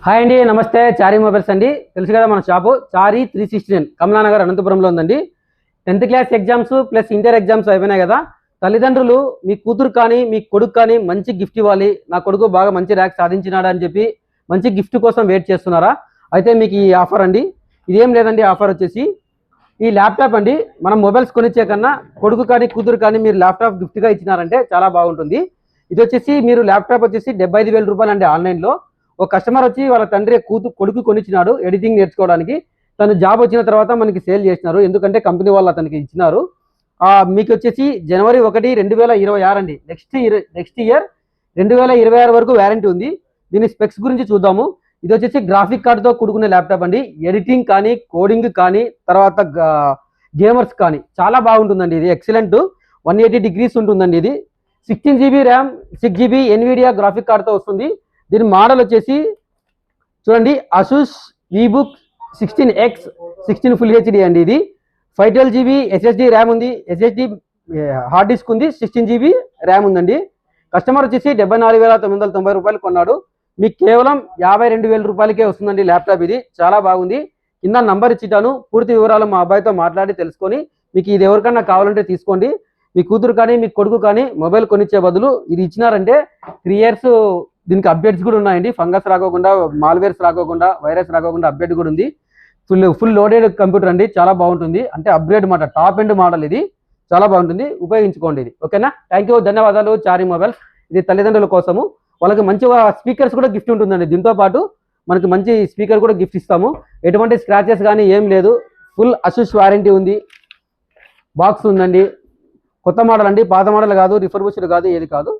Hi అండి, నమస్తే. చారీ mobiles అండి. తెలుసు కదా మన షాపు చారీ 369 కమలానగర్ అనంతపురంలో ఉందండి. 10th class exams plus inter exams అయిపోయినాయి కదా. తల్లిదండ్రులు మీ కూతురు కానీ మీ కొడుకు కానీ మంచి గిఫ్ట్ ఇవ్వాలి, నా కొడుకు బాగా మంచి ర్యాంక్ సాధించినాడు అని చెప్పి మంచి గిఫ్ట్ కోసం వెయిట్ చేస్తున్నారా? అయితే మీకు ఈ ఆఫర్ అండి. ఇదేం లేదండి, ఆఫర్ వచ్చేసి ఈ ల్యాప్టాప్ అండి. మనం మొబైల్స్ కొనిచ్చే కన్నా కొడుకు కానీ కూతురు కానీ మీరు ల్యాప్టాప్ గిఫ్ట్గా ఇచ్చినారంటే చాలా బాగుంటుంది. ఇది వచ్చేసి మీరు ల్యాప్టాప్ వచ్చేసి 75,000 రూపాయలు అండి. ఆన్లైన్లో ఒక కస్టమర్ వచ్చి వాళ్ళ తండ్రి కొడుకు కొనిచ్చినాడు ఎడిటింగ్ నేర్చుకోవడానికి. తను జాబ్ వచ్చిన తర్వాత మనకి సేల్ చేసినారు, ఎందుకంటే కంపెనీ వాళ్ళు అతనికి ఇచ్చినారు. మీకు వచ్చేసి జనవరి 1, 2026 అండి. నెక్స్ట్ ఇయర్ 2026 వరకు వ్యారంటీ ఉంది. దీని స్పెక్స్ గురించి చూద్దాము. ఇది వచ్చేసి గ్రాఫిక్ కార్డుతో కూడుకునే ల్యాప్టాప్ అండి. ఎడిటింగ్ కానీ కోడింగ్ కానీ తర్వాత గేమర్స్ కానీ చాలా బాగుంటుందండి. ఇది ఎక్సలెంట్ 180 degrees ఉంటుందండి. ఇది 16 GB RAM 6 GB Nvidia graphic కార్డ్తో వస్తుంది. దీని మోడల్ వచ్చేసి చూడండి, అసూస్ వీబుక్ 16X 16 ఫుల్ హెచ్డి అండి. ఇది 512 GB SSD ర్యామ్ ఉంది, SSD హార్డ్ డిస్క్ ఉంది, 16 GB ర్యామ్ ఉందండి. కస్టమర్ వచ్చేసి 74,990 రూపాయలు కొన్నాడు. మీకు కేవలం 52,000 రూపాయలకే వస్తుందండి ల్యాప్టాప్. ఇది చాలా బాగుంది. కింద నంబర్ ఇచ్చిటాను, పూర్తి వివరాలు మా అబ్బాయితో మాట్లాడి తెలుసుకొని మీకు ఇది ఎవరికన్నా కావాలంటే తీసుకోండి. మీ కూతురు కానీ మీ కొడుకు కానీ మొబైల్ కొనిచ్చే బదులు ఇది ఇచ్చినారంటే 3 years దీనికి అప్డేట్స్ కూడా ఉన్నాయండి. ఫంగస్ రాకోకుండా, మాల్వేర్స్ రాకోకుండా, వైరస్ రాకోకుండా అప్డేట్ కూడా ఉంది. ఫుల్ లోడెడ్ కంప్యూటర్ అండి, చాలా బాగుంటుంది. అంటే అప్గ్రేడ్ మాట, టాప్ ఎండ్ మోడల్. ఇది చాలా బాగుంటుంది, ఉపయోగించుకోండి ఇది. ఓకేనా? థ్యాంక్ యూ, ధన్యవాదాలు. చారీ మొబైల్స్. ఇది తల్లిదండ్రుల కోసము. వాళ్ళకి మంచిగా స్పీకర్స్ కూడా గిఫ్ట్ ఉంటుందండి. దీంతో పాటు మనకి మంచి స్పీకర్ కూడా గిఫ్ట్ ఇస్తాము. ఎటువంటి స్క్రాచెస్ కానీ ఏం లేదు. ఫుల్ అసూస్ వారంటీ ఉంది. బాక్స్ ఉందండి. కొత్త మోడల్ అండి, పాత మోడల్ కాదు, రిఫర్బిష్డ్ కాదు, ఏది కాదు.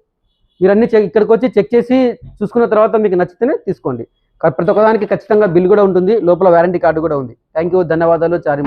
మీరు అన్ని ఇక్కడికి వచ్చి చెక్ చేసి చూసుకున్న తర్వాత మీకు నచ్చితేనే తీసుకోండి. ప్రతి ఒక్కదానికి ఖచ్చితంగా బిల్ కూడా ఉంటుంది, లోపల వారంటీ కార్డు కూడా ఉంది. థ్యాంక్ యూ, ధన్యవాదాలు. చారీ మొబైల్స్.